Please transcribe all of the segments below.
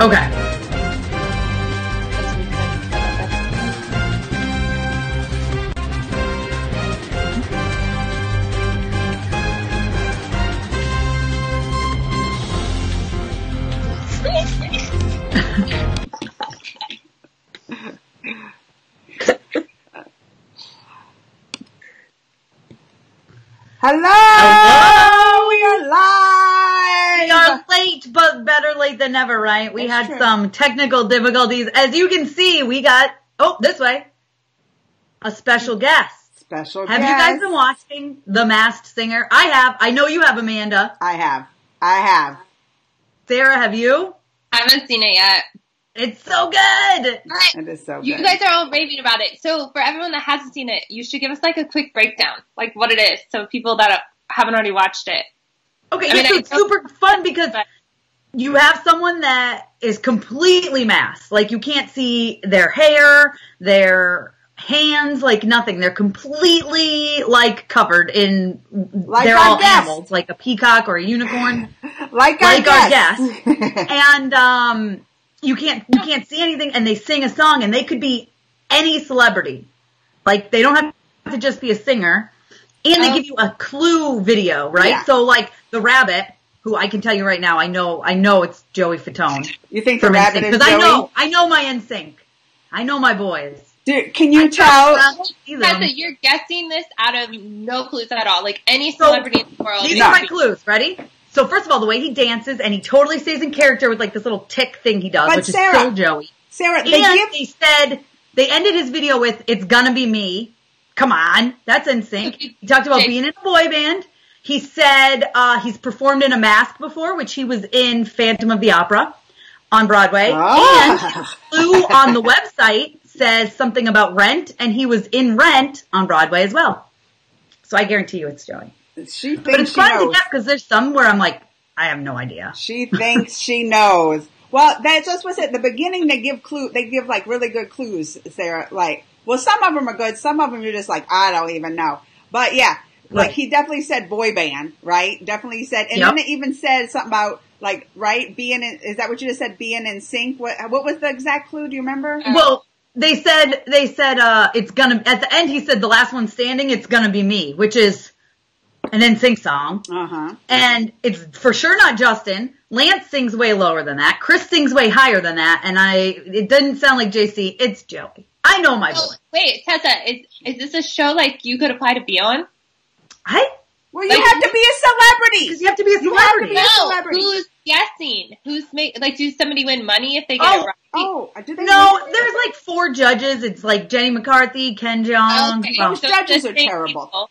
Okay. Hello! We are live! We are late, but better late than never, right? We had some technical difficulties. As you can see, we got, this way, a special guest. Special Have guest. you guys been watching The Masked Singer? I have. I know you have, Amanda. I have. Sarah, have you? I haven't seen it yet. It's so good! Right. It is so good. You guys are all raving about it. So for everyone that hasn't seen it, you should give us like a quick breakdown, like what it is, so people that haven't already watched it. Okay, so it's super fun because you have someone that is completely masked. Like, you can't see their hair, their hands, like nothing. They're completely, like, covered in, they're all animals, like a peacock or a unicorn. like our guest. And, you can't see anything, and they sing a song, and they could be any celebrity. Like, they don't have to just be a singer. And they give you a clue video, right? Yeah. So, like, the rabbit, who I can tell you right now, I know it's Joey Fatone. You think the rabbit is Joey? Because I know my NSYNC. I know my boys. Dude, can you tell? Tessa, you're guessing this out of no clues at all. Like, any celebrity in the world. These are my clues. Ready? So, first of all, the way he dances, and he totally stays in character with, like, this little tick thing he does, which is so Joey. Sarah, they said, they ended his video with, "It's gonna be me." Come on. That's NSYNC. He talked about being in a boy band. He said, he's performed in a mask before, which he was in Phantom of the Opera on Broadway. And his clue on the website says something about Rent, and he was in Rent on Broadway as well. So I guarantee you it's Joey. She thinks but it's fun to get because there's some where I'm like, I have no idea. She thinks she knows. Well, that's just what I said. At the beginning, they give like really good clues, Sarah. Like, well, some of them are good. Some of them you're just like, I don't even know. But yeah, like he definitely said boy band, right? Definitely said, and then it even said something about like, right, being in, is that what you just said? Being in sync? What was the exact clue? Do you remember? Well, they said, it's gonna, at the end he said the last one standing, it's gonna be me, which is an NSYNC song. Uh-huh. And it's for sure not Justin. Lance sings way lower than that. Chris sings way higher than that. And it doesn't sound like JC. It's Joey. I know my voice. Wait, Tessa, is this a show like you could apply to be on? Well, you have to be a celebrity. Because you have to be a celebrity. No, who's guessing? Do somebody win money if they get it right? No, there's like 4 judges. It's like Jenny McCarthy, Ken Jeong. Okay. Those judges are terrible.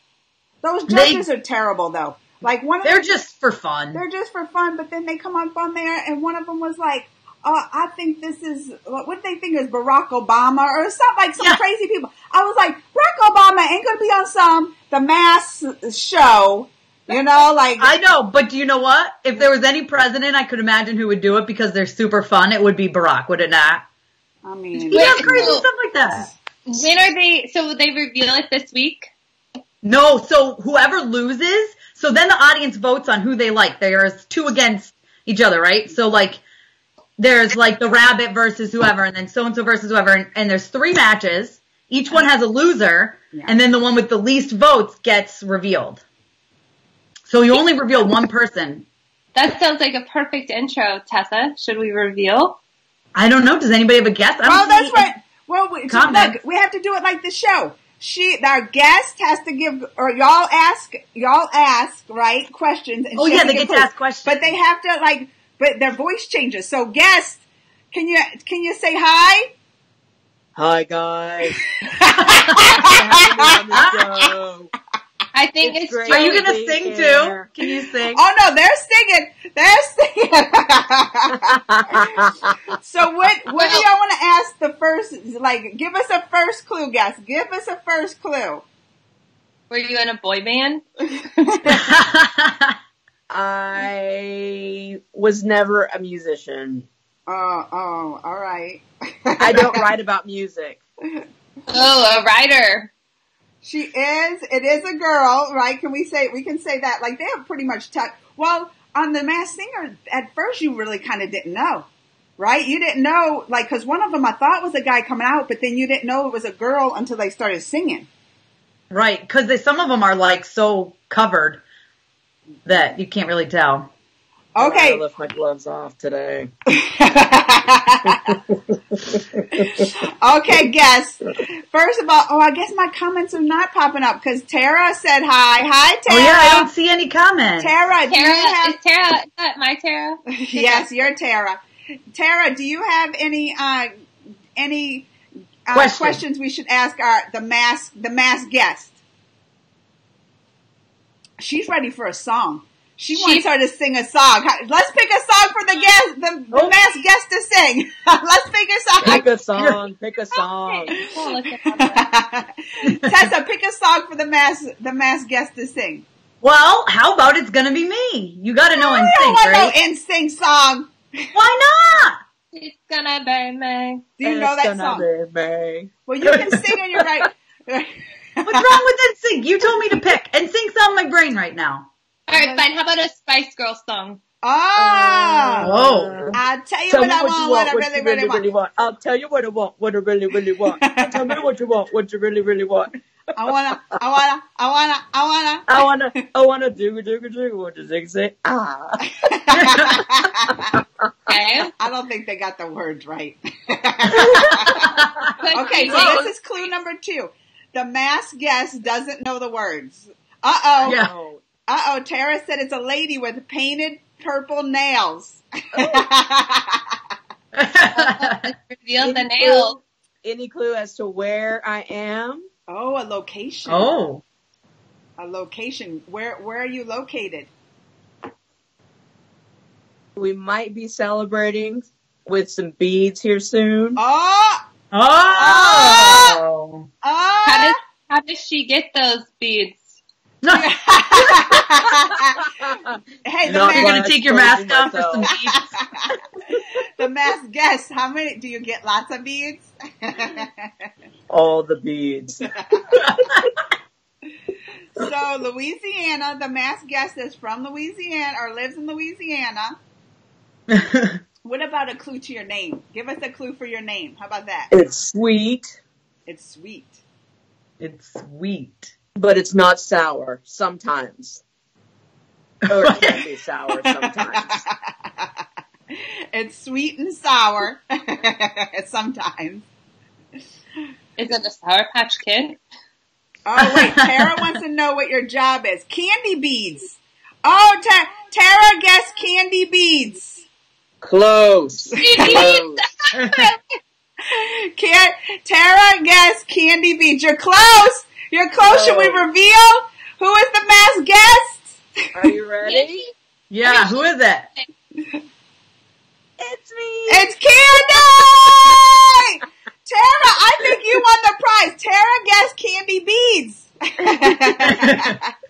Those judges are terrible, though. Like they're just for fun. They're just for fun, but then they come up on there, and one of them was like, I think this is, what they think is Barack Obama, or something like some crazy people. I was like, Barack Obama ain't gonna be on The Masked show, you know, like. I know, but do you know what? If there was any president I could imagine who would do it because they're super fun, it would be Barack, would it not? I mean. He does crazy stuff like that. When are so they reveal it this week? No, so whoever loses, so then the audience votes on who they like. There's 2 against each other, right? So like, there's like the rabbit versus whoever, and then so-and-so versus whoever, and there's 3 matches. Each one has a loser, and then the one with the least votes gets revealed. So you only reveal one person. That sounds like a perfect intro, Tessa. Should we reveal? I don't know. Does anybody have a guess? Well, that's right. Well, look, we have to do it like the show. Our guest has to give, or y'all ask, right, questions. And they get to ask questions. But they have to, but their voice changes. So guest, can you say hi? Hi, guys. I think it's Are you going to sing too? Can you sing? Oh no, they're singing. So what do y'all want to ask the first, give us a first clue, guys. Give us a first clue. Were you in a boy band? I was never a musician. Oh, all right. I don't write about music. Oh, a writer. She is. It is a girl, right? We can say that. Like, they have pretty much well, on The Masked Singer, at first you really kind of didn't know, right? You didn't know, like, because one of them I thought was a guy coming out, but then you didn't know it was a girl until they started singing. Right, because some of them are like so covered that you can't really tell. Okay. I left my gloves off today. Okay, guess. First of all, I guess my comments are not popping up because Tara said hi. Hi, Tara. Oh yeah, I don't see any comments. Tara, do you have... Is Tara, is that my Tara? Yes, you're Tara. Tara, do you have any questions we should ask the mask guest? She's ready for a song. She wants her to sing a song. Let's pick a song for the guest, the masked guest to sing. Let's pick a song. Pick a song. Pick a song. Tessa, pick a song for the masked guest to sing. Well, how about It's Gonna Be Me? You gotta know NSYNC, I don't want right? no NSYNC song. Why not? It's gonna be me. Do you know that song? Well, you can sing and you're right. What's wrong with NSYNC? You told me to pick. NSYNC's on my brain right now. Alright, fine. How about a Spice Girls song? Oh! I'll tell you what I want, what I really want. I'll tell you what I want, what I really want. Tell me what you want, what you really want. I wanna do, what does it say? Ah. Okay. I don't think they got the words right. Okay, so this is clue number 2. The masked guest doesn't know the words. Uh-oh. Yeah. Uh-oh, Tara said it's a lady with painted purple nails. Reveal the nails. Any clue as to where I am? Oh, a location. Oh. A location. Where are you located? We might be celebrating with some beads here soon. Oh! Oh! Oh! How does she get those beads? Hey, You're gonna take your mask off for some beads? The masked guest, how many? Do you get lots of beads? All the beads. So, Louisiana, the masked guest is from Louisiana or lives in Louisiana. What about a clue to your name? Give us a clue for your name. How about that? It's sweet. It's sweet. It's sweet. But it's not sour sometimes. Or it can be sour sometimes. It's sweet and sour sometimes. Is it a Sour Patch Kid? Oh, wait. Tara wants to know what your job is. Candy beads. Oh, Tara guessed candy beads. Close. Close. Tara guessed candy beads. You're close. You're close. No. Should we reveal who is the masked guest? Are you ready? Yeah, who is it? It's me. It's Candy! Tara, I think you won the prize. Tara guessed candy beads.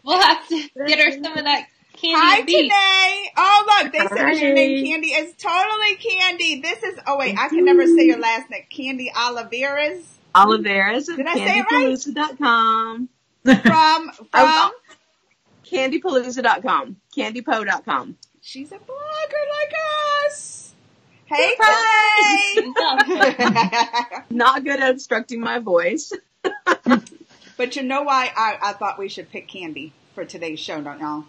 We'll have to get her some of that candy Hi, beads. today. Oh, look, they said it's your name, Candy. It's totally Candy. This is, oh wait, I can never say your last name. Candy Oliveras. Oliveras of Did I say it right? CandyPalooza.com. From CandyPalooza.com. CandyPo.com. She's a blogger like us. Hey, today. Not good at obstructing my voice. But you know why I thought we should pick Candy for today's show, don't y'all?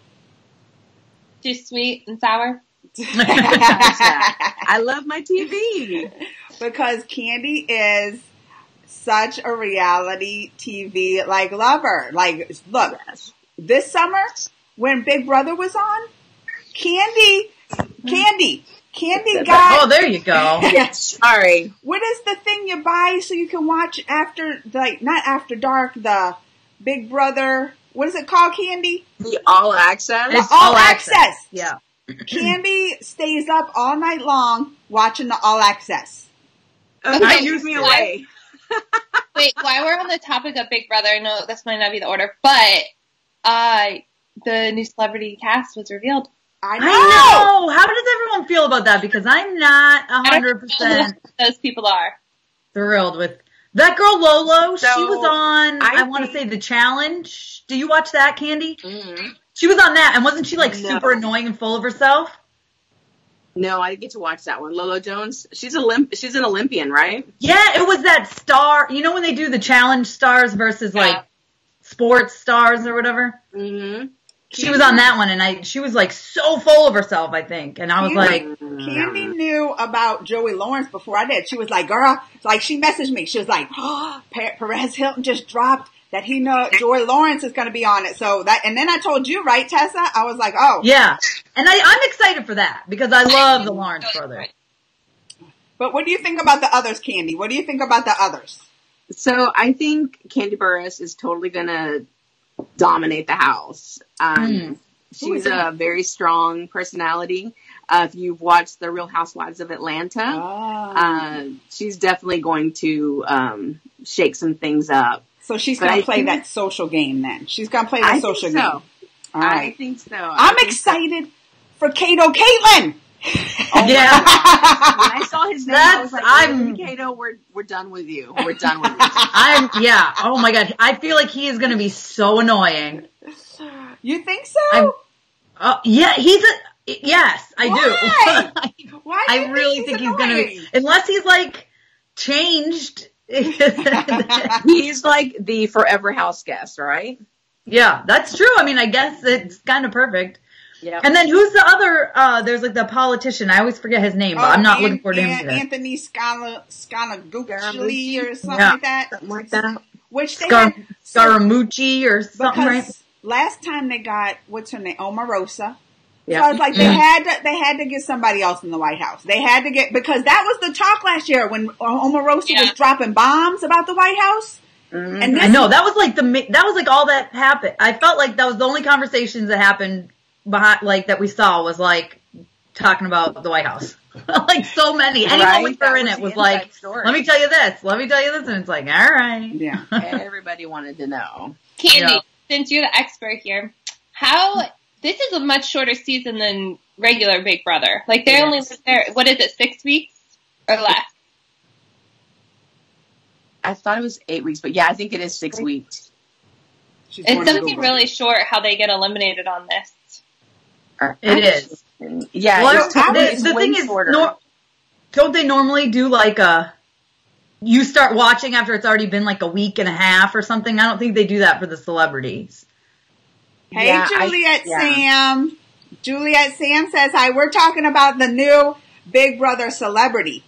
Too sweet and sour. I love my TV. Because Candy is such a reality TV lover. Like, look, this summer when Big Brother was on, Candy got. Oh, there you go. Sorry. What is the thing you buy so you can watch after, not after dark, the Big Brother? What is it called, Candy? The All Access. The All Access. Yeah. Candy stays up all night long watching the All Access. Okay, use me away. Wait, while we're on the topic of Big Brother, I know this might not be the order, but the new celebrity cast was revealed. I know. How does everyone feel about that? Because I'm not 100% those people are thrilled with that girl Lolo. So, she was on, I want to say, The Challenge. Do you watch that, Candy? Mm-hmm. She was on that, and wasn't she super annoying and full of herself? No, I didn't get to watch that one. Lolo Jones, she's an Olympian, right? Yeah, it was that star. You know when they do the challenge stars versus like sports stars or whatever? Mm-hmm. She was on that one, and she was like so full of herself, I think. And I was like, Candy knew about Joey Lawrence before I did. She was like, girl, like she messaged me. She was like, oh, Perez Hilton just dropped that he know Joey Lawrence is going to be on it. So that, and then I told you, right, Tessa? I was like, oh. Yeah. And I'm excited for that because I love the Lawrence brothers. But what do you think about the others, Candy? What do you think about the others? So I think Candy Burris is totally going to dominate the house. She's a very strong personality. If you've watched The Real Housewives of Atlanta, she's definitely going to shake some things up. So she's going to play that social game then. She's going to play that social game. All right. I think so. I'm excited for Kato Caitlin. Oh yeah. When I saw his name, I was like, Kato, we're done with you. We're done with you. Oh my God. I feel like he is going to be so annoying. You think so? Yeah, yes, I do. Why? I really think he's going to be, unless he's like changed. He's like the forever house guest, right? Yeah, that's true. I mean, I guess it's kind of perfect. Yeah. And then who's the other, there's like the politician. I always forget his name, but I'm not looking forward to him today. Anthony Scaramucci or something like that. Something like that. Which they Scaramucci or something, right? Last time they got, what's her name? Omarosa. Yeah. So it's like they had to get somebody else in the White House. They had to get, because that was the talk last year when Omarosa was dropping bombs about the White House. Mm-hmm. And I know that was like all that happened. I felt like that was the only conversations that happened behind, like that we saw was like talking about the White House. Like so many. Anyone with her in it was like, story. Let me tell you this. And it's like, all right. Yeah. Everybody wanted to know. Candy, since you're the expert here, this is a much shorter season than regular Big Brother. Like they're only there, what is it, 6 weeks or less? I thought it was 8 weeks, but yeah, I think it is 6 weeks. It's something really short how they get eliminated on this. It is. Yeah. Well, the thing is, don't they normally do like you start watching after it's already been like a week and a half or something? I don't think they do that for the celebrities. Hey, Sam. Juliet Sam says, hi, we're talking about the new Big Brother Celebrity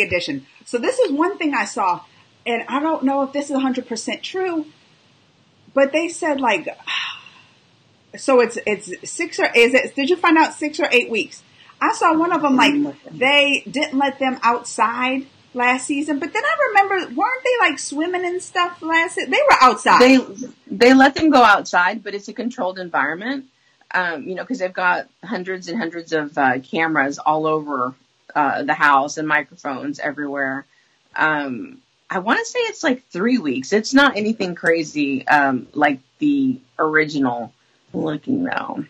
Edition. So this is one thing I saw, and I don't know if this is 100% true, but they said like, so it's 6 or, did you find out 6 or 8 weeks? I saw one of them like, they didn't let them outside last season, but then I remember, weren't they like swimming and stuff last season? They were outside. They let them go outside, but it's a controlled environment, because they've got hundreds and hundreds of cameras all over the house and microphones everywhere. I want to say it's like 3 weeks. It's not anything crazy like the original looking though.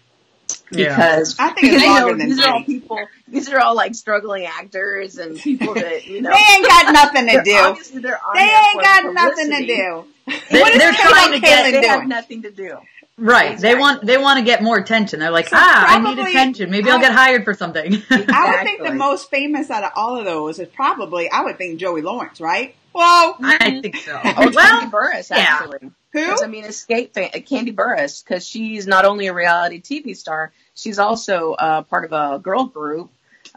Because I think it's longer than these are all people. These are all like struggling actors and people that they ain't got nothing to do. Obviously, they ain't got nothing to do. They're trying to get. They have nothing to do. Right. Exactly. They want to get more attention. They're like, I need attention. Maybe I'll get hired for something. Exactly. I would think the most famous out of all of those is probably, I would think Joey Lawrence, right? Well, I think so. Candy Burris, actually. Yeah. Who? I mean, Candy Burris, because she's not only a reality TV star, she's also part of a girl group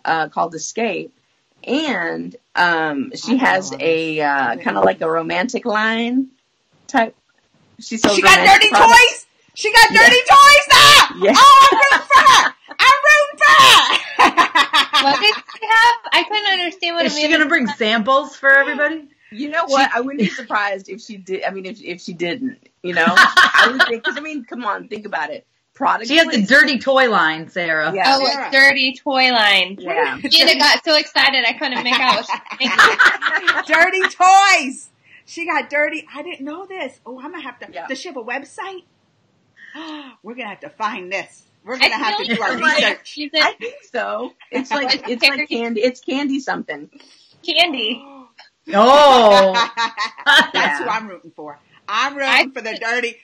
called Escape, and she has a kind of like a romantic line type. She got dirty toys. She got dirty toys now. Yeah. Oh, I'm rooting for her. What did she have? I couldn't understand what it means. Is she going to bring samples for everybody? You know what? I wouldn't be surprised if she did. I mean, if she didn't, I would think, because I mean, come on, think about it. She has the dirty toy line, Sarah. Yeah. Oh, a dirty toy line. Yeah. Gina got so excited I couldn't make out what she was thinking. Dirty toys. She got dirty. I didn't know this. Oh, I'm going to have to. Does she have a website? We're going to have to find this. We're going to have to do our research. I think so. It's like candy. It's candy something. Candy. Oh. That's who I'm rooting for. I'm rooting for the dirty.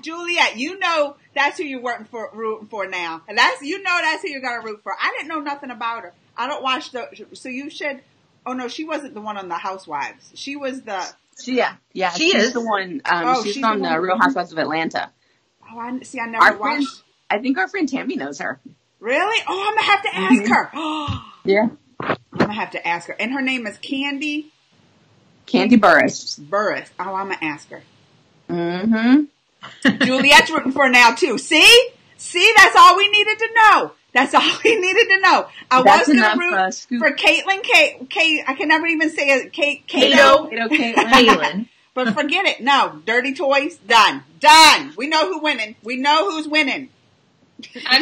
Juliet, you know that's who you're rooting for now. And that's who you're going to root for. I didn't know nothing about her. I don't watch so you should, oh no, she wasn't the one on the Housewives. She was the. She's the one, she's on the Real Housewives of Atlanta. Oh, I never watched. I think our friend Tammy knows her. Really? Oh, I'm going to have to ask her. Yeah. I'm going to have to ask her. And her name is Candy Burris. Burris. Oh, I'm going to ask her. Mm-hmm. Juliet's rooting for her now, too. See? That's all we needed to know. That's all we needed to know. I was going to root for Caitlin. I can never even say it. Caitlin. But forget it. No. Dirty Toys. Done. We know who's winning.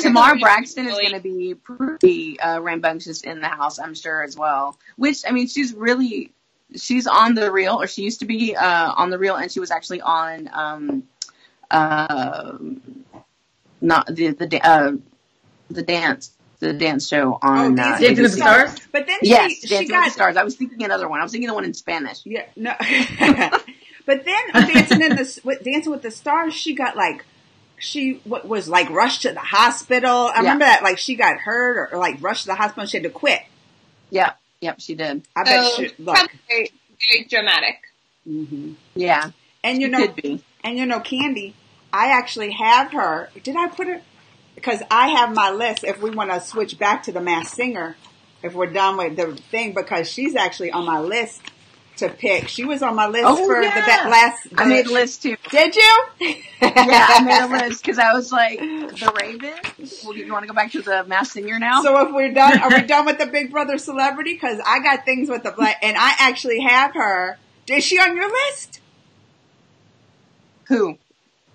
Tamar Braxton is going to be pretty rambunctious in the house, I'm sure, as well. Which, I mean, she's on The Real, or she used to be on The Real, and she was actually on not the dance show on Dancing with the Stars. But then Dancing with the Stars. I was thinking another one. I was thinking the one in Spanish. Yeah, no. But then Dancing with the Stars, she got was rushed to the hospital. I remember that, like, she got hurt or like rushed to the hospital and she had to quit. Yep, she did. I bet probably very, very dramatic. Mm-hmm. Yeah. And could be. And Candy, I actually have her. Did I put her? Because I have my list if we want to switch back to the Masked Singer, if we're done with the thing, because she's actually on my list to pick. She was on my list for the last. I made a list too. Did you? Yeah, I made a list because I was like, the Raven. Well, you want to go back to the Masked Singer now? So if we're done, are we done with the Big Brother celebrity? Because I got things with the black, and I actually have her. Is she on your list? Who?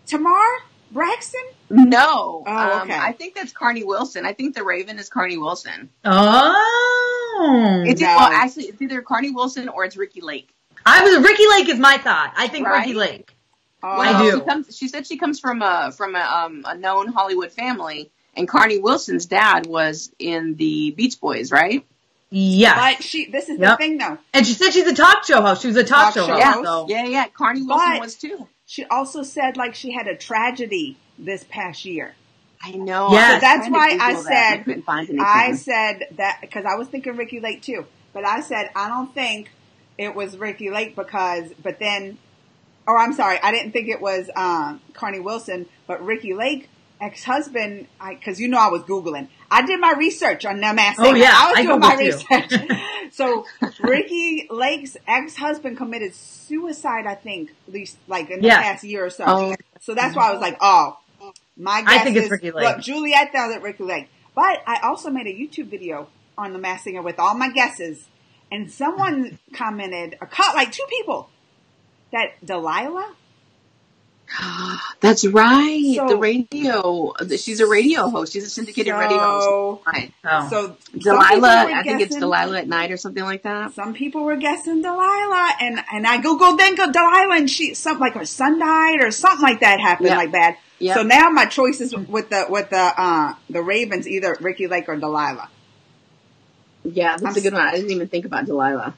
Tamar Braxton? No. Oh, okay. I think that's Carney Wilson. I think the Raven is Carney Wilson. Oh. Actually, it's either Carney Wilson or it's Ricky Lake. Ricky Lake is my thought. I think Ricky Lake. I do. She said she comes from a known Hollywood family, and Carney Wilson's dad was in the Beach Boys, right? Yes. But this is the thing though. And she said she's a talk show host. She was a talk show host. Yeah. Carney Wilson was too. She also said like she had a tragedy this past year. I know. Yes. So that's why I couldn't find anything. I said that because I was thinking Ricky Lake too. But I said, I don't think it was Ricky Lake I'm sorry. I didn't think it was Carney Wilson, but Ricky Lake, ex-husband, because I was Googling. I did my research on them asking. Oh, yeah. I was doing my research. So Ricky Lake's ex-husband committed suicide, I think, at least like in the past year or so. Oh. So that's why I was like, my guess I think it's Ricky Lake. Look, Juliet thought it Ricky Lake. But I also made a YouTube video on the Masked Singer with all my guesses. And someone commented, like 2 people, that Delilah. That's right. The radio. She's a radio host. She's a syndicated radio host. Right. So Delilah, I think it's Delilah at Night or something like that. Some people were guessing Delilah, and I googled Delilah, and something like her son died or something like that happened like that. Yep. So now my choices with the Ravens, either Ricky Lake or Delilah. Yeah, that's a good one. I didn't even think about Delilah.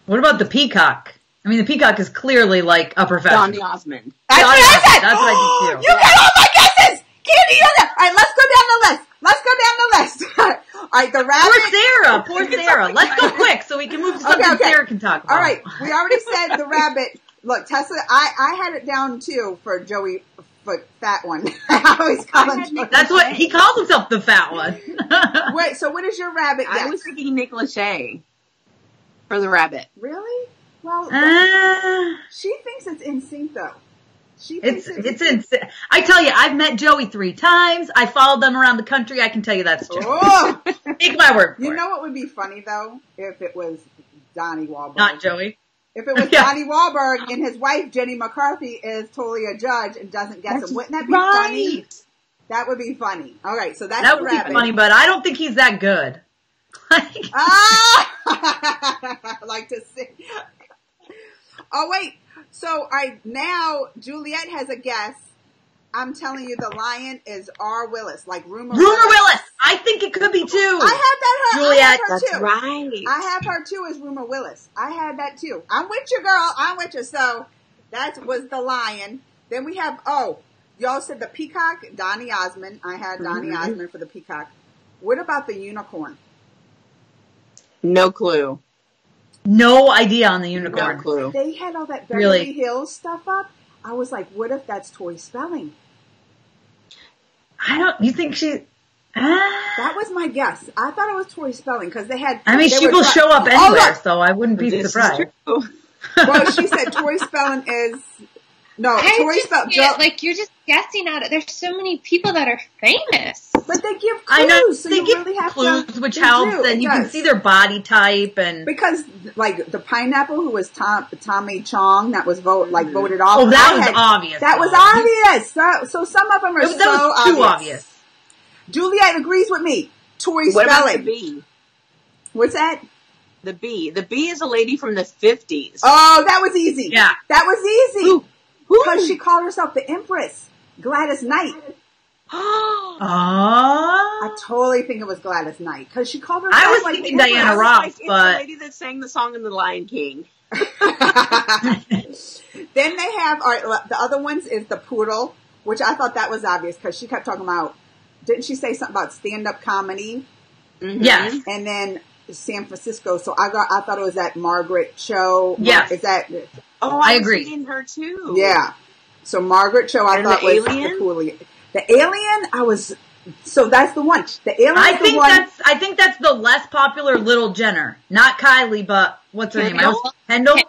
What about the Peacock? I mean, the Peacock is clearly like a professional. Donny Osmond. That's what I said. That's what I did too. You got all my guesses! Candy, you're there. All right, let's go down the list. All right, the rabbit. Poor Sarah. Let's go quick so we can move to something Sarah can talk about. All right, we already said the rabbit. Look, Tessa, I had it down too for Joey, fat one. I always call him. That's what he calls himself, the fat one. Wait, so what is your rabbit guess? I was thinking Nick Lachey for the rabbit. Really? Well, she thinks it's in sync though. She thinks it's in sync. I tell you, I've met Joey 3 times. I followed them around the country. I can tell you that's true. Oh. Take my word for it. You know what would be funny though? If it was Donnie Wahlberg. Not Joey. If it was Donnie Wahlberg and his wife, Jenny McCarthy, is totally a judge and doesn't guess him. Wouldn't that be funny? That would be funny. All right, so that's that the would rabbit. be funny, but I don't think he's that good. I like to see. Oh, wait. So now Juliet has a guess. I'm telling you, the lion is R. Willis, like Rumor Willis. I think it could be too. I had that. Juliet, that's too. Right. I have her too as Rumor Willis. I had that too. I'm with you, girl. I'm with you. So That was the lion. Then we have, y'all said the peacock, Donny Osmond. I had Donny Osmond for the peacock. What about the unicorn? No clue. No idea on the unicorn. No clue. They had all that Beverly Hills stuff up. I was like, what if that's Tori Spelling? You think she... That was my guess. I thought it was Tori Spelling because they had... I mean, she will show up anywhere, so I wouldn't be surprised. Well, she said Tori Spelling is... No, Tori Spelling... Like, you're just guessing at it. There's so many people that are famous. But they give clues, I know, so they you give really have clues, to... which helps, and you can see their body type, and... Because, like, the pineapple who was Tommy Chong, that was voted off. Oh, that was obvious. That was obvious. So some of them are so obvious. Too obvious. Juliet agrees with me. Tori Spelling. What about the bee? What's that? The bee. The bee is a lady from the 50s. Oh, that was easy. Yeah. That was easy. Who? Because she called herself the Empress. Gladys Knight. I totally think it was Gladys Knight. Because she called herself I was thinking Diana Ross, it's but... the lady that sang the song in The Lion King. Then they have, the other ones is the poodle, which I thought that was obvious because she kept talking about, didn't she say something about stand-up comedy? Mm-hmm. Yes. And then San Francisco. So I thought it was that Margaret Cho. Yes. Is that? Oh, I was agree. thinking her too. Yeah. So Margaret Cho, I thought was the coolest. The alien, so that's the one. The alien. I think that's the less popular Little Jenner. Not Kylie, but what's her name? Kendall?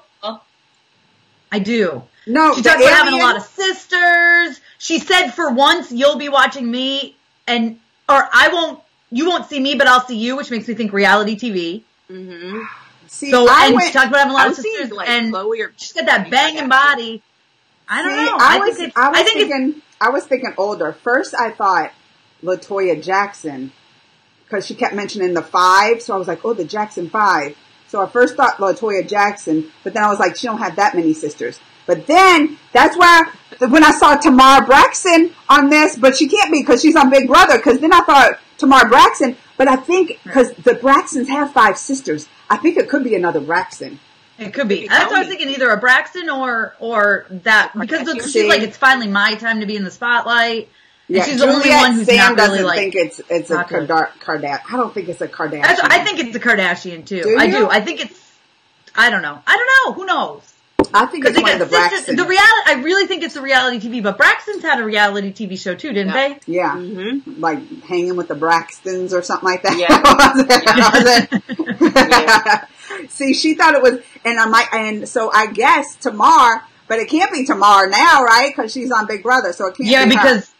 I do. No, she talked about having a lot of sisters. She said for once you'll be watching me you won't see me, but I'll see you, which makes me think reality TV. Mm-hmm. See, she talked about having a lot of sisters, and she's got that banging body. I don't know. I was thinking older. First, I thought LaToya Jackson, because she kept mentioning the 5, so I was like, oh, the Jackson 5. So I first thought LaToya Jackson, but then I was like, she don't have that many sisters. But then, that's why, when I saw Tamar Braxton on this, but she can't be because she's on Big Brother, because then I thought Tamar Braxton, but I think, because the Braxtons have 5 sisters, I think it could be another Braxton. It could be. That's what I was thinking, either a Braxton or that, because she's like, it's finally my time to be in the spotlight. Yeah, she's the only one who's not really like. Think it's a Kardashian. I don't think it's a Kardashian. I think it's a Kardashian too. Do you? I think it's. I don't know. Who knows? I think it's one of the Braxtons. I really think it's a reality TV, but Braxton's had a reality TV show too, didn't they? Yeah. Mm-hmm. Like Hanging with the Braxtons or something like that. Yeah. See, she thought it was, and so I guess Tamar, but it can't be Tamar now, right? Because she's on Big Brother, so it can't be her. Because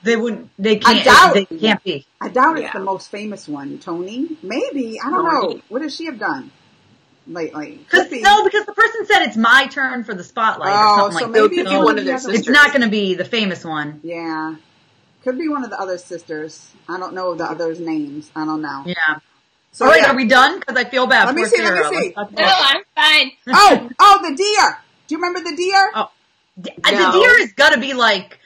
they can't be. I doubt it's the most famous one. Tony? Maybe. I don't know. What does she have done lately? Because the person said it's my turn for the spotlight or something like that. Maybe it's one of their sisters. It's not going to be the famous one. Yeah. Could be one of the other sisters. I don't know the others' names. I don't know. Yeah. So, all right, are we done? Because I feel bad. Let me see. No, I'm fine. The deer. Do you remember the deer? Oh, the deer is got to be like,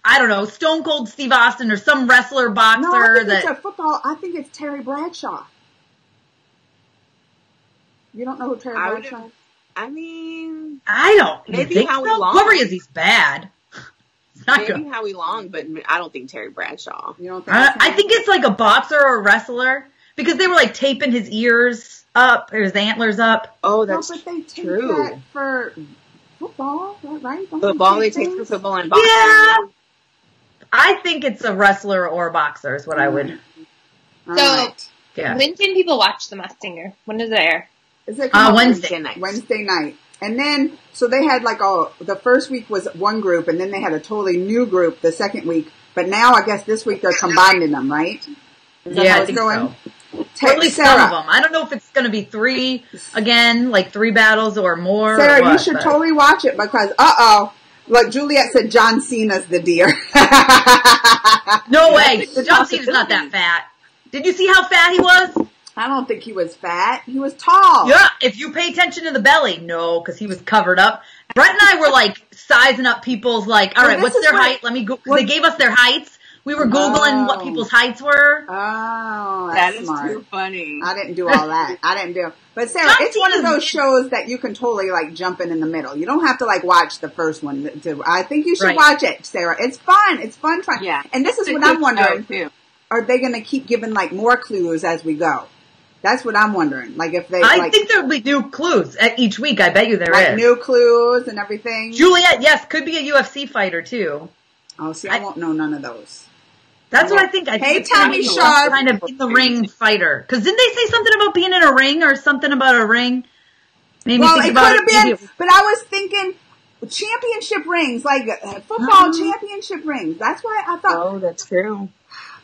I don't know, Stone Cold Steve Austin or some wrestler boxer. No, I think it's a football. I think it's Terry Bradshaw. You don't know who Terry Bradshaw is? I mean, I don't. Maybe Howie Long. Whoever he is, he's bad. Maybe Howie Long, but I don't think Terry Bradshaw. You don't think? I think it's like a boxer or a wrestler. Because they were like taping his ears up, or his antlers up. Oh, that's but they take true. That for football, right? Football, they take for football and boxing. Yeah. I think it's a wrestler or a boxer is what I would. When can people watch The Masked Singer? When does it air? Is it Wednesday night. Wednesday night. And then, so they had the first week was one group, and then they had a totally new group the second week. But now I guess this week they're combining them, right? Yeah, I think so. Or at least some of them. I don't know if it's going to be 3 again, like 3 battles or more. Sarah, you should totally watch it because, like Juliet said, John Cena's the deer. No way. John Cena's not that fat. Did you see how fat he was? I don't think he was fat. He was tall. Yeah, if you pay attention to the belly. No, because he was covered up. Brett and I were like sizing up people's all right, what's their height? Let me go. They gave us their heights. We were Googling what people's heights were. Oh, That that's is smart. too funny. I didn't do all that. But Sarah, John it's one of Cena's those shows that you can totally like jump in the middle. You don't have to like watch the first one. I think you should Right. watch it, Sarah. It's fun. It's fun trying. Yeah. And this is It's what a I'm good wondering. show, too. Are they going to keep giving like more clues as we go? That's what I'm wondering. Like if they I like, think there'll be new clues each week. I bet you there is. like new clues and everything. Juliet, yes, could be a UFC fighter too. Oh, see, I won't know none of those. That's what I think. I Hey, think it's Tommy gonna be Sharp. kind of in the ring fighter. Because didn't they say something about being in a ring or something about a ring? Made me Well, think it about could have Maybe been, but I was thinking championship rings, like football championship rings. That's why I thought. Oh, that's true.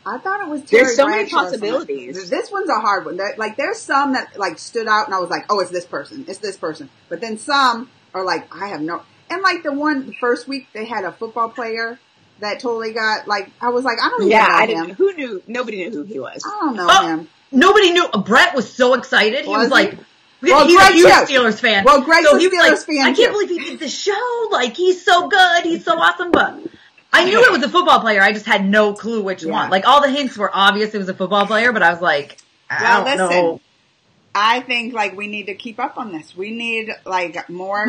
I thought it was Terry There's so many Bradshaw or something. possibilities. This one's a hard one. Like there's some that like stood out, and I was like, oh, it's this person. It's this person. But then some are like, I have no. And like the first week, they had a football player that totally got like. I was like, I don't even Yeah, know I him. didn't. Who knew? Nobody knew who he was. I don't know Oh, him. Nobody knew. Brett was so excited. He Was was he? like, Well, he's a Greg huge too. Steelers fan. Well, Greg's so a he was Steelers like, fan, I too. can't believe he did the show. Like, he's so good. He's so awesome. But I knew it was a football player. I just had no clue which Yeah. one. Like, all the hints were obvious it was a football player, but I was like, I don't know. I think like we need to keep up on this. We need like more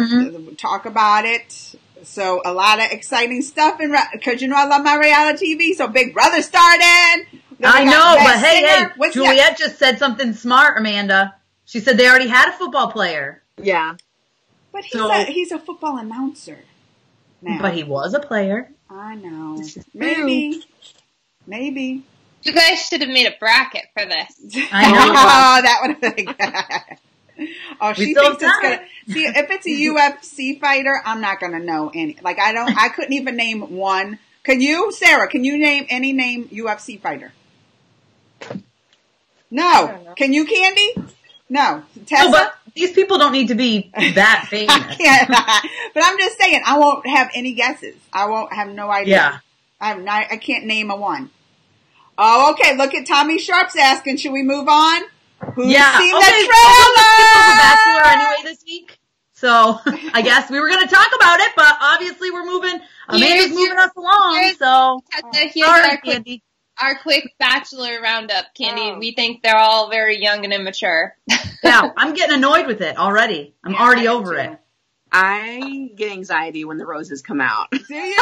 talk about it. So a lot of exciting stuff because you know I love my reality TV. So Big Brother started. Then I we got know, but Best hey, Singer. What's Juliet next? just said something smart, Amanda. She said they already had a football player. Yeah. But he's a football announcer now. But he was a player. I know. This is Maybe. You guys should have made a bracket for this. I know. Oh, that would have been good. Oh, she still thinks it's have gonna time. see if it's a UFC fighter. I'm not gonna know any. Like I couldn't even name one. Can you, Sarah? Can you name any UFC fighter? No. Can you, Candy? No. Tessa? No, but these people don't need to be that famous. I can't. But I'm just saying, I won't have any guesses. I won't have no idea. Yeah. I can't name a one. Oh, okay. Look at Tommy Sharp's asking, should we move on? Who's seen the Okay, trailer? we'll skip over Bachelor anyway this week. So I guess we were going to talk about it, but obviously we're moving. Amanda's moving us along. So Here's sorry, Candy. our quick Bachelor roundup, Candy. We think they're all very young and immature. Yeah, I'm getting annoyed with it already. I'm already over it. I get anxiety when the roses come out. Do you?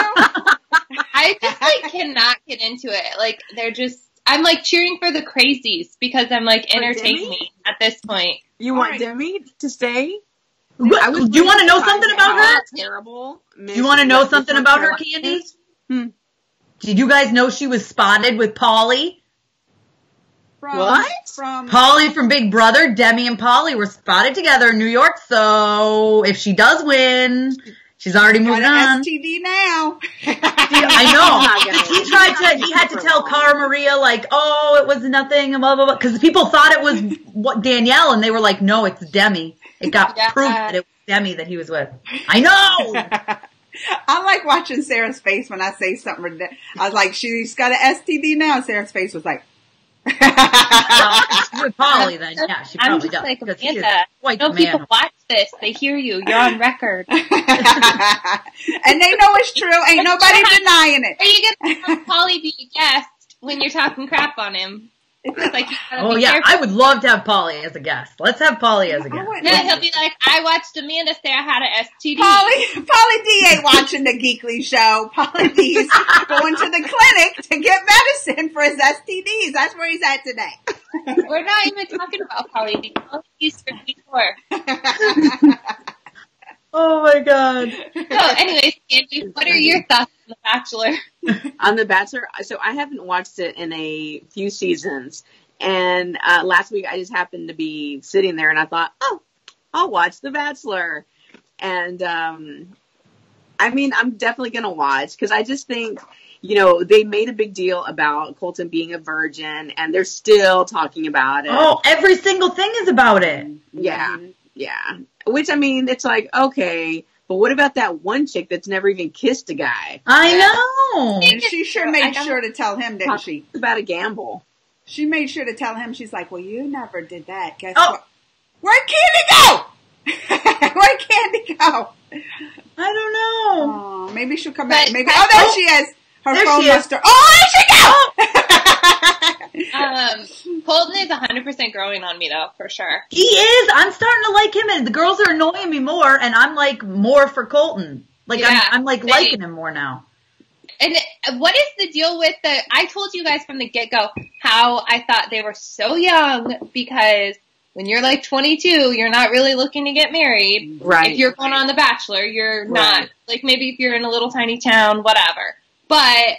I just like cannot get into it. Like they're just. I'm like cheering for the crazies because I'm like entertain Demi? me at this point. You want Demi to stay? Do you want to know something about her? Terrible. Do you want to know something about her, Candy? Did you guys know she was spotted with Pauly? What? Pauly from Big Brother. Demi and Pauly were spotted together in New York. So if she does win, she's already moved on. STD now. I know. He had to tell Cara Maria, like, oh, it was nothing, blah, blah, blah. Because people thought it was Danielle, and they were like, no, it's Demi. It got proved that it was Demi that he was with. I know! I like watching Sarah's face when I say something ridiculous. I was like, she's got an STD now. Sarah's face was like, With Pauly, then, yeah, she I'm probably just does. like Because he is Amanda. quite No the man. people watch this. They hear you. You're on record. and they know it's true. Ain't nobody denying it. Are you gonna have Pauly be a guest when you're talking crap on him? It's like you gotta Oh, be yeah, careful. I would love to have Pauly as a guest. Let's have Pauly as a guest. No, he'll be like, I watched Amanda say I had an STD. Pauly D ain't watching the Geekly show. Pauly D is going to the clinic to get medicine for his STDs. That's where he's at today. We're not even talking about Pauly D. Pauly D's 54. Oh, my God. So, anyways, Andy, what are your thoughts on The Bachelor? On The Bachelor, so I haven't watched it in a few seasons. And last week I just happened to be sitting there and I thought, oh, I'll watch The Bachelor. And I mean, I'm definitely going to watch because I just think, you know, they made a big deal about Colton being a virgin and they're still talking about it. Oh, every single thing is about it. Yeah. Yeah. Which, I mean, it's like, okay, but what about that one chick that's never even kissed a guy? I know. And she sure made sure to tell him, didn't she? It's about a gamble. She made sure to tell him, she's like, well, you never did that. Guess Oh. what? Where'd Candy go? Where'd Candy go? I don't know. Oh, maybe she'll come back. But- Maybe. Oh, there she is. Her There phone she is. must have. Oh, there she go! Colton is 100% growing on me, though, for sure. He is. I'm starting to like him, and the girls are annoying me more, and I'm like more for Colton. Like Yeah, I'm like same. liking him more now. And what is the deal with I told you guys from the get-go how I thought they were so young because when you're like 22, you're not really looking to get married. Right. If you're going on The Bachelor, you're not. Like maybe if you're in a little tiny town, whatever. But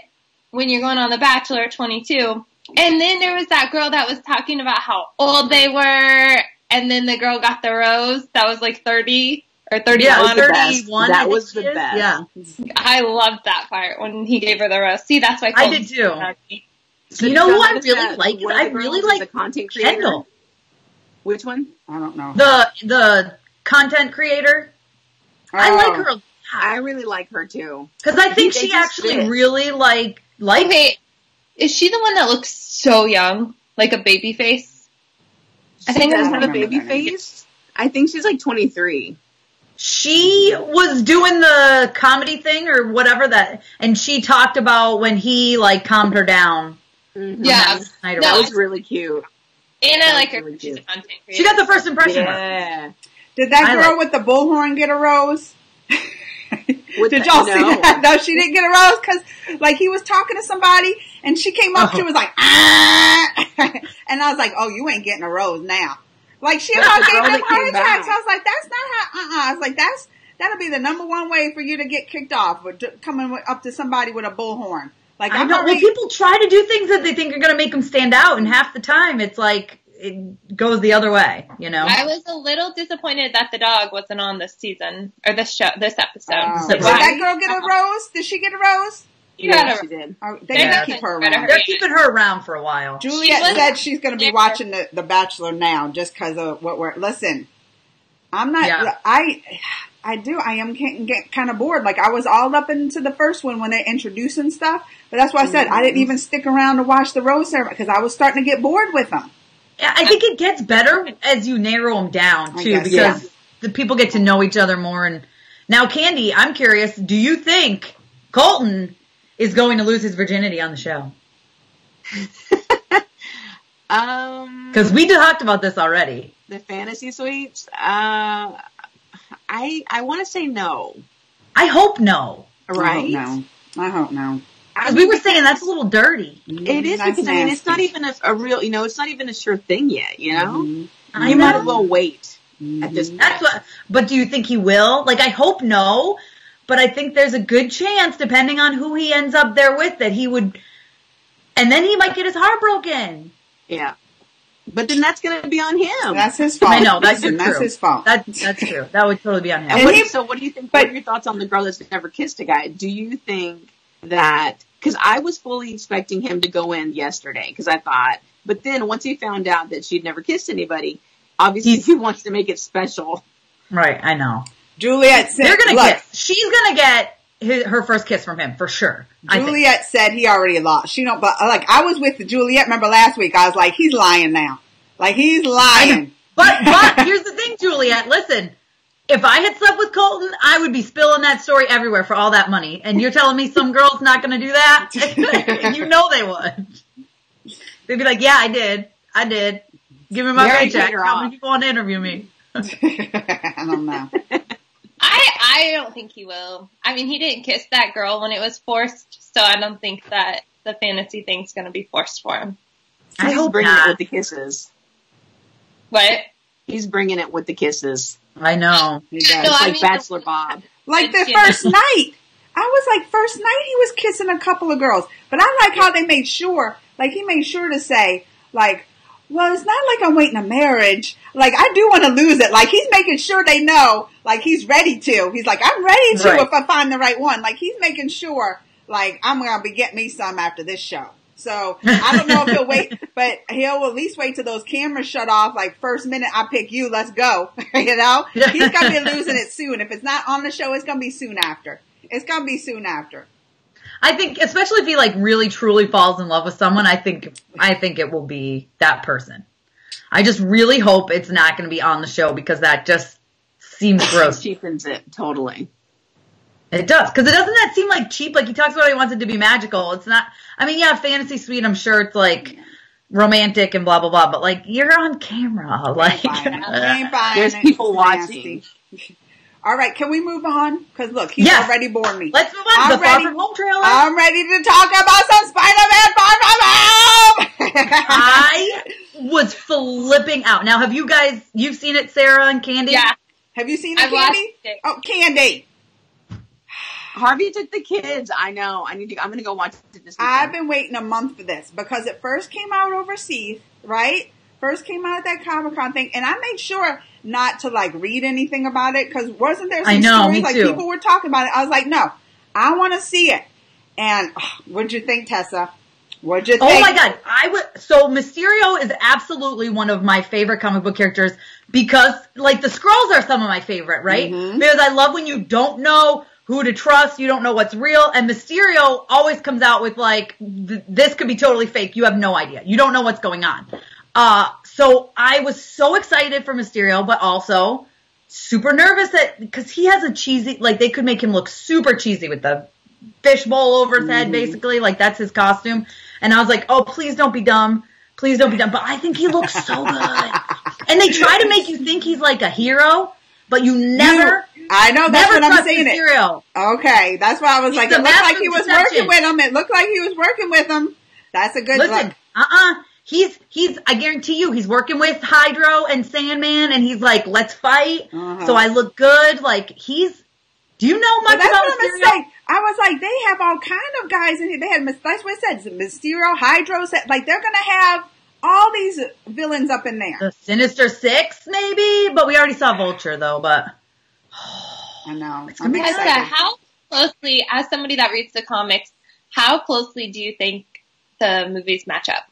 when you're going on The Bachelor at 22, and then there was that girl that was talking about how old they were, and then the girl got the rose that was like 30 or 31. Yeah, or 31. That was the best. Yeah. I loved that part when he gave her the rose. See, that's why I did too. You know who I really like? I really like the content creator. Kendall. Which one? I don't know. The content creator. I like her I really like her too. because I think They she just actually fit. really like. Okay, is she the one that looks so young, like a baby face? I I think think doesn't I have a remember baby that name. face. I think she's like 23. She was doing the comedy thing or whatever that, and she talked about when he like calmed her down. Mm-hmm. Yeah. Night No, That around. was really cute. And I That's like her. really She's a cute. content creator. She got the first impression. Yeah. Did that I girl like- with the bullhorn get a rose? With Did the- y'all see no. that? No, she didn't get a rose because, like, he was talking to somebody and she came up. She was like, ah, and I was like, oh, you ain't getting a rose now. Like she about the gave girl him that heart came attacks. back. I was like, that's not how. I was like, that'll be the number one way for you to get kicked off, coming up to somebody with a bullhorn. Like I I'm know. Well, already, people try to do things that they think are going to make them stand out, and half the time it's like it goes the other way. You know. I was a little disappointed that the dog wasn't on this season or this episode. Oh. Did Did that girl get a rose? Did she get a rose? Yeah, she did. Oh, they They're need to not keep her gonna get around. her. They're keeping her around for a while. Juliet was- said she's going to be Yeah. watching the Bachelor now just because of what we're. Listen, I'm not. Yeah. I am getting kind of bored. Like I was all up into the first one when they introducing stuff, but that's why I said I didn't even stick around to watch the rose ceremony because I was starting to get bored with them. I think it gets better as you narrow them down I too, guess, because the people get to know each other more. And now, Candy, I'm curious. Do you think Colton is going to lose his virginity on the show? Because we talked about this already. The fantasy suites. I want to say no. I hope no. Right? I hope no. Because we were saying that's a little dirty. It is That's because I mean it's nasty. not even a real, it's not even a sure thing yet. You know, Mm-hmm. you might as well wait at this. That's what. But do you think he will? Like, I hope no. But I think there's a good chance, depending on who he ends up there with, that he would. And then he might get his heart broken. Yeah, but then that's going to be on him. That's his fault. I know, that's Listen, true. that's his fault. That's true. That would totally be on him. And And so what do you think? but- What are your thoughts on the girl that's never kissed a guy? Do you think that? Because I was fully expecting him to go in yesterday because I thought, but then once he found out that she'd never kissed anybody, obviously he wants to make it special. Right, I know. Juliet said, They're gonna look, kiss. She's gonna get her first kiss from him for sure. I think. Juliet said he already lost. She don't, but like I was with Juliet. Remember last week? I was like, he's lying now. Like he's lying. But here's the thing, Juliet. Listen, if I had slept with Colton, I would be spilling that story everywhere for all that money. And you're telling me some girl's not going to do that? You know they would. They'd be like, yeah, I did. Give me my Mary paycheck. paid her How off. many people want to interview me? I don't know. I don't think he will. I mean, he didn't kiss that girl when it was forced, so I don't think that the fantasy thing's going to be forced for him. I He's hope bringing not. it with the kisses. What? He's bringing it with the kisses. I know. He does. No, It's I like mean, Bachelor Bob. Like the It's, you know. first night. I was like, first night he was kissing a couple of girls. But I like how they made sure, like he made sure to say, like, well, it's not like I'm waiting a marriage. Like, I do want to lose it. Like, he's making sure they know, like, he's ready to. He's like, I'm ready to Right. if I find the right one. Like, he's making sure, like, I'm going to be get me some after this show. So, I don't know if he'll wait, but he'll at least wait till those cameras shut off. Like, first minute, I pick you, let's go. You know? He's going to be losing it soon. If it's not on the show, it's going to be soon after. It's going to be soon after. I think, especially if he like really truly falls in love with someone, I think it will be that person. I just really hope it's not going to be on the show because that just seems gross. Cheapens it totally. It does, because doesn't that seem like cheap? Like he talks about how he wants it to be magical. It's not. I mean, yeah, fantasy suite. I'm sure it's like romantic and blah blah blah. But like you're on camera, like there's people watching. All right, can we move on? Because look, he's already bored me. Let's move on to the Far From Home trailer. I'm ready to talk about some Spider-Man Far From Home. I was flipping out. Now, have you've seen it, Sarah and Candy? Yeah. Have you seen it, Candy? Oh, Candy. Harvey took the kids. I know. I'm going to go watch it this weekend. I've been waiting a month for this because it first came out overseas, right? First came out at that Comic-Con thing, and I made sure not to like read anything about it because wasn't there some stories like people were talking about it? I was like, no, I want to see it. And what'd you think, Tessa? What'd you think? Oh my God. So Mysterio is absolutely one of my favorite comic book characters because like the Skrulls are some of my favorite, right? Mm-hmm. Because I love when you don't know who to trust, you don't know what's real, and Mysterio always comes out with like, this could be totally fake. You have no idea. You don't know what's going on. So I was so excited for Mysterio, but also super nervous because he has a cheesy, like they could make him look super cheesy with the fishbowl over his head, basically, like that's his costume. And I was like, oh, please don't be dumb. Please don't be dumb. But I think he looks so good. And they try to make you think he's like a hero, but you never. I know, that's what I'm saying. Mysterio. Okay, that's why I was like, it looked like he was working with him. It looked like he was working with him. That's a good look. He's, I guarantee you, he's working with Hydro and Sandman, and he's like, let's fight. So I look good. Like, do you know much about Mysterio? I was like, they have all kind of guys in here. They had, that's what it said, Mysterio, Hydro, like, they're gonna have all these villains up in there. The Sinister Six, maybe? But we already saw Vulture, though, but. I know. How closely, as somebody that reads the comics, how closely do you think the movies match up?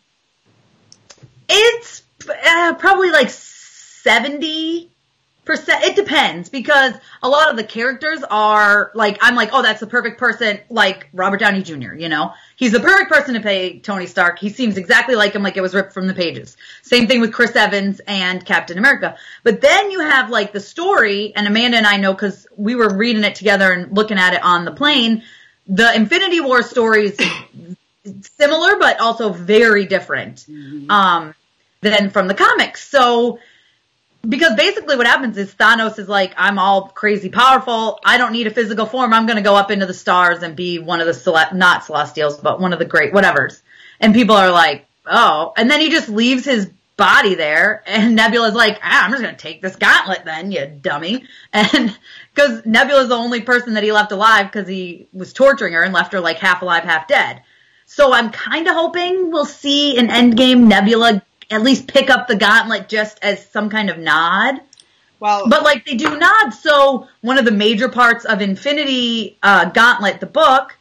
It's probably like 70%. It depends because a lot of the characters are like, I'm like, oh, that's the perfect person, like Robert Downey Jr., you know? He's the perfect person to play Tony Stark. He seems exactly like him, like it was ripped from the pages. Same thing with Chris Evans and Captain America. But then you have like the story, and Amanda and I know because we were reading it together and looking at it on the plane, the Infinity War story is similar, but also very different than from the comics. So, because basically what happens is Thanos is like, I'm all crazy powerful. I don't need a physical form. I'm going to go up into the stars and be one of the, not Celestials, but one of the great whatevers. And people are like, oh. And then he just leaves his body there. And Nebula's like, I'm just going to take this gauntlet then, you dummy. And because Nebula's the only person that he left alive because he was torturing her and left her like half alive, half dead. So I'm kind of hoping we'll see in Endgame Nebula at least pick up the gauntlet just as some kind of nod. Well, but like they do nod. So one of the major parts of Infinity Gauntlet, the book,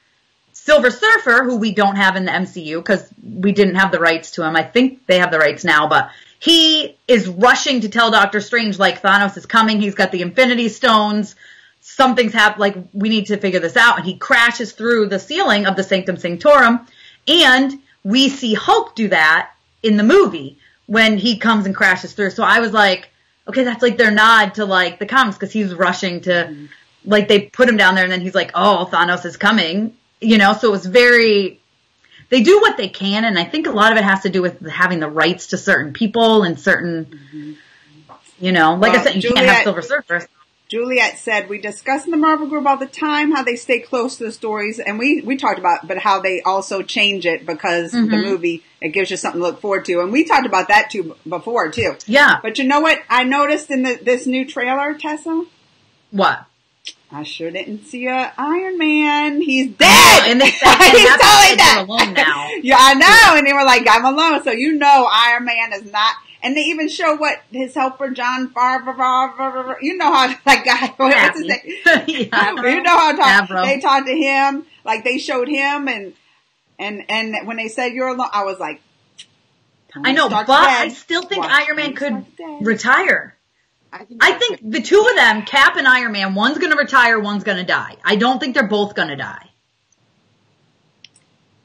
Silver Surfer, who we don't have in the MCU because we didn't have the rights to him. I think they have the rights now, but he is rushing to tell Doctor Strange like Thanos is coming. He's got the Infinity Stones. Something's happened. Like we need to figure this out. And he crashes through the ceiling of the Sanctum Sanctorum, and we see Hulk do that in the movie when he comes and crashes through. So I was like, okay, that's like their nod to like the comics because he's rushing to, like they put him down there and then he's like, oh, Thanos is coming, you know? So it was they do what they can, and I think a lot of it has to do with having the rights to certain people and certain, you know, like I said, you can't have Silver Surfer. Juliet said, we discuss in the Marvel group all the time how they stay close to the stories, and we talked about, but how they also change it because the movie, it gives you something to look forward to. And we talked about that before too. Yeah. But you know what I noticed in this new trailer, Tessa? What? I sure didn't see Iron Man. He's dead! And they said he's totally dead. Alone now. Yeah, I know. And they were like, I'm alone. So you know Iron Man is not. And they even show what his helper John Favreau, you know how that guy, what's his name? Yeah. You know how they talked to him, like they showed him, and when they said you're alone, I was like, I know, but I still think Iron Man could retire. I think the two of them, Cap and Iron Man, one's going to retire, one's going to die. I don't think they're both going to die.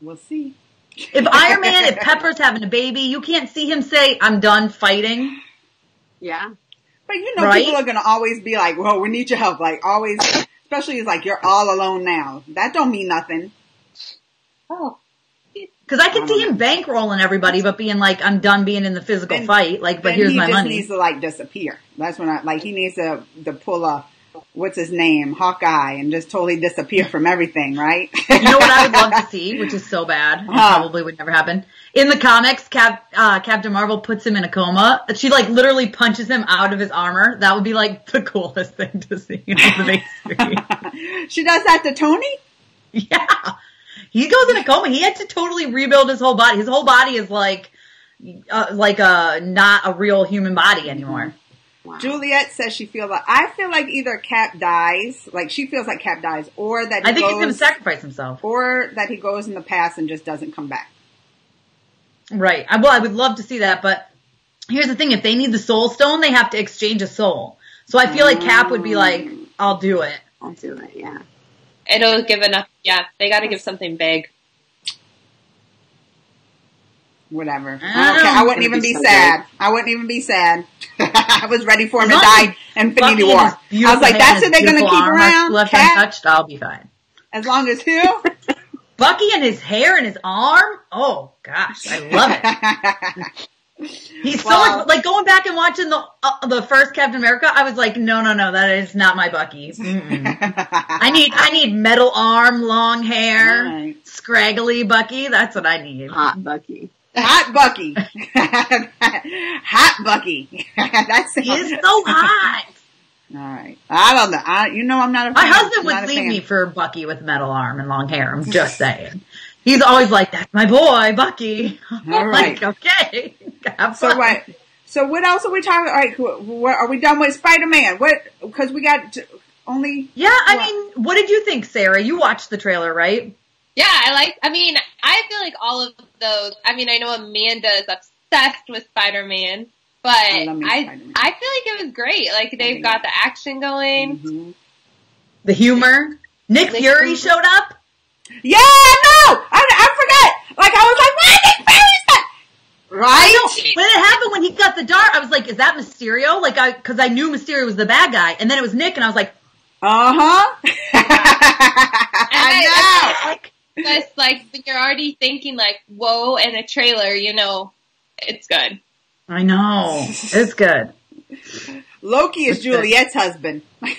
We'll see. If Iron Man, if Pepper's having a baby, you can't see him say, I'm done fighting. Yeah. But you know, people are going to always be like, well, we need your help. Like always, Especially it's like, you're all alone now. That don't mean nothing. Oh. Because I could see him bankrolling everybody, but being like, I'm done being in the physical fight. Like, but here's my money. He just needs to like disappear. That's when he needs to pull a, what's his name, Hawkeye, and just totally disappear from everything, right? You know what I would love to see, which is so bad, and probably would never happen. In the comics, Captain Marvel puts him in a coma. She like literally punches him out of his armor. That would be like the coolest thing to see on the big screen. She does that to Tony? Yeah. He goes in a coma. He had to totally rebuild his whole body. His whole body is like not a real human body anymore. Wow. Juliet says I feel like either Cap dies, like she feels like Cap dies, or that I think he's going to sacrifice himself. Or that he goes in the past and just doesn't come back. Right. Well, I would love to see that, but here's the thing. If they need the soul stone, they have to exchange a soul. So I feel like Cap would be like, I'll do it. I'll do it, yeah. It'll give enough, yeah, they gotta give something big. Whatever. I wouldn't even be sad. I wouldn't even be sad. I was ready for him to die in Infinity War. I was like, that's it they're gonna keep around? Left untouched, I'll be fine. As long as who? Bucky and his hair and his arm? Oh gosh, I love it. He's so much, like going back and watching the first Captain America, I was like, no, that is not my Bucky. I need metal arm, long hair, scraggly Bucky. That's what I need. Hot Bucky. Hot Bucky. Hot Bucky. He is so hot. All right. I don't know. I'm not a fan. My husband would leave me for Bucky with metal arm and long hair. I'm just saying. He's always like, that's my boy, Bucky. All right. Like, okay. So what else are we talking about? All right, are we done with Spider-Man? Because we got only... Yeah, I mean, what did you think, Sarah? You watched the trailer, right? Yeah, I feel like all of those, I know Amanda is obsessed with Spider-Man, but I feel like it was great. Like, they've got the action going. Mm-hmm. The humor. Nick Fury showed up. Yeah, no! I forgot! Like, I was like, why is Nick Fury stuff? Right? When it happened, when he got the dart, I was like, is that Mysterio? Like, because I knew Mysterio was the bad guy, and then it was Nick, and I was like, I know! It's like, when you're already thinking, like, whoa, in a trailer, it's good. I know. It's good. Loki is Juliet's husband. Loki.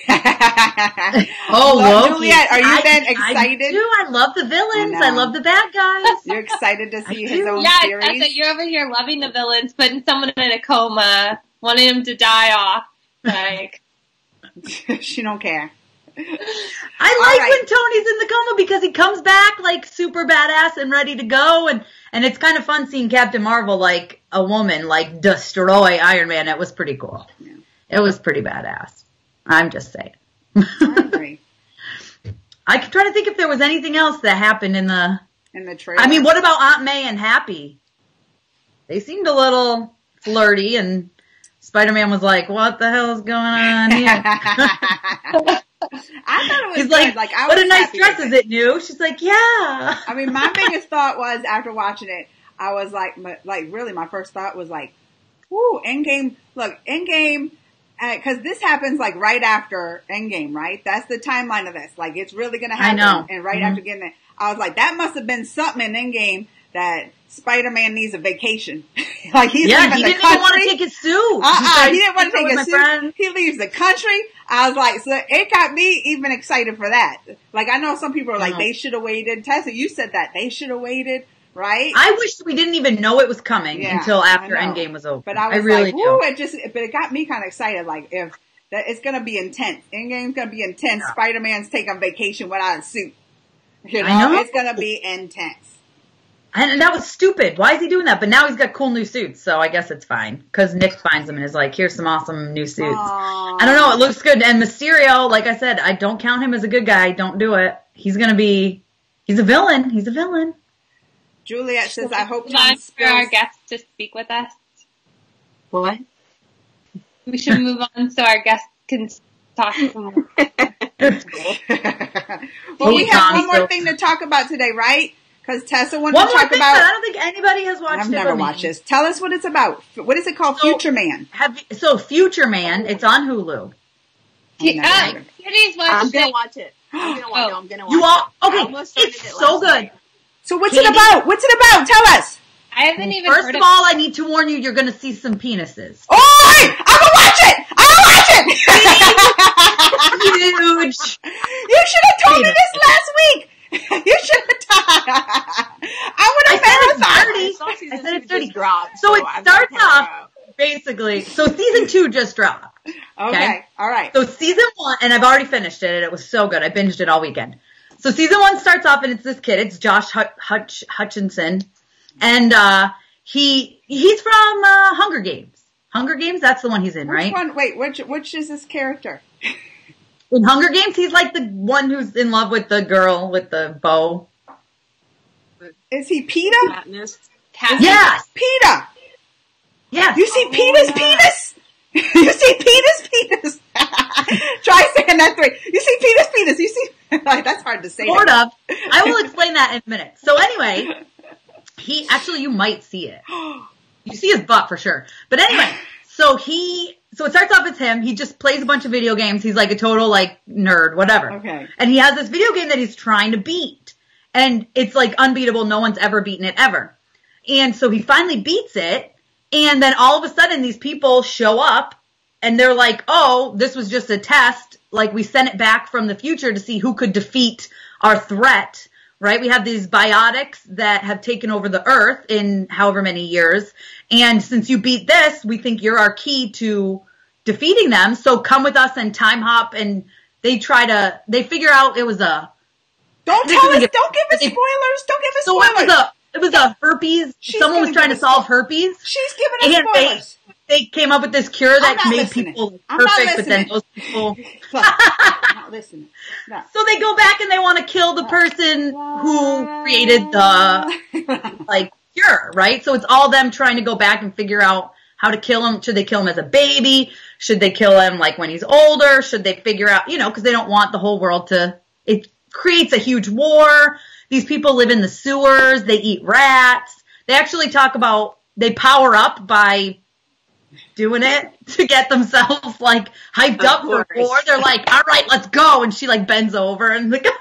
Juliet, are you then excited? I do. I love the villains. I love the bad guys. You're excited to see his own series? Yeah, you're over here loving the villains, putting someone in a coma, wanting him to die off. Like, she don't care. I like when Tony's in the coma because he comes back like super badass and ready to go, and it's kind of fun seeing Captain Marvel, like a woman, like destroy Iron Man. It was pretty cool. Yeah. It was pretty badass. I'm just saying. I agree. I could try to think if there was anything else that happened in the trailer. I mean, what about Aunt May and Happy? They seemed a little flirty, and Spider-Man was like, "What the hell is going on here?" I thought it was He's good. like, I what was a nice happy dress, with is it new? She's like, yeah. I mean, my biggest thought was, after watching it, I was like really, my first thought was like, whoo, Endgame, look, Endgame, cause this happens like right after Endgame, right? That's the timeline of this. Like, it's really gonna happen. I know. And right after getting it, I was like, that must have been something in Endgame that Spider-Man needs a vacation. Like, he's leaving the country. He didn't even want to take his suit. He didn't want to take his suit. He leaves the country. I was like, so it got me even excited for that. Like, I know some people are like, they should have waited. Tessa, you said that. They should have waited, right? I wish we didn't even know it was coming until after Endgame was over. But I was really like, woo, but it got me kind of excited. Like, if that, it's going to be intense. Endgame's going to be intense. Yeah. Spider-Man's taking vacation without a suit. I know. It's going to be intense. And that was stupid. Why is he doing that? But now he's got cool new suits, so I guess it's fine. Because Nick finds them and is like, here's some awesome new suits. Aww. I don't know, it looks good. And Mysterio, like I said, I don't count him as a good guy. Don't do it. He's a villain. He's a villain. Juliet says, I hope Tom for our guests to speak with us. What? We should move on so our guests can talk more. Well, we have one more thing to talk about today, right? Because Tessa wanted to talk about. I don't think anybody has watched it. I've never watched this. Tell us what it's about. What is it called? Future Man. Future Man. It's on Hulu. Kitty's watched I'm gonna it. watch it. I'm gonna watch it. I'm gonna watch You all it. okay? It's so good. Night. So what's it about? What's it about? Tell us. I haven't even First heard of all, I need to warn you, you're going to see some penises. Oh, I'm gonna watch it. I'm gonna watch it. Huge. You should have told me this last week. You should have told. I would have marathon. I said it's 30. Dropped, So it starts off basically. So season 2 just dropped. Okay. All right. So season 1, and I've already finished it, and it was so good. I binged it all weekend. So season 1 starts off, and it's this kid. It's Josh Hutchinson, and he's from Hunger Games. Hunger Games, that's the one he's in, right? Which one? Wait, which is this character? In Hunger Games, he's like the one who's in love with the girl with the bow. Is he PETA? Katniss. Yes. PETA. Yes. You see PETA's penis? You see PETA's penis? Try saying that 3. You see PETA's penis? You see? That's hard to say. Sort of. I will explain that in a minute. So anyway, you might see it. You see his butt for sure. But anyway, so it starts off as him. He just plays a bunch of video games. He's like a total like nerd, whatever. Okay. And he has this video game that he's trying to beat. And it's like unbeatable. No one's ever beaten it ever. And so he finally beats it. And then all of a sudden these people show up and they're like, oh, this was just a test. Like we sent it back from the future to see who could defeat our threat, right? We have these biotics that have taken over the earth in however many years. And since you beat this, we think you're our key to defeating them. So come with us and time hop. And they figure out it was a, don't give us spoilers. Don't give us spoilers. It was a herpes. Someone was trying to solve herpes. She's giving us spoilers. They came up with this cure that made people perfect, but then those people. I'm not listening. No. So they go back and they want to kill the person who created the cure, right? So it's all them trying to go back and figure out how to kill him. Should they kill him as a baby? Should they kill him like when he's older? Should they figure out, because they don't want the whole world to. It creates a huge war. These people live in the sewers. They eat rats. They actually talk about they power up by doing it to get themselves like hyped up for war. They're like, all right, let's go. And she like bends over and the guy.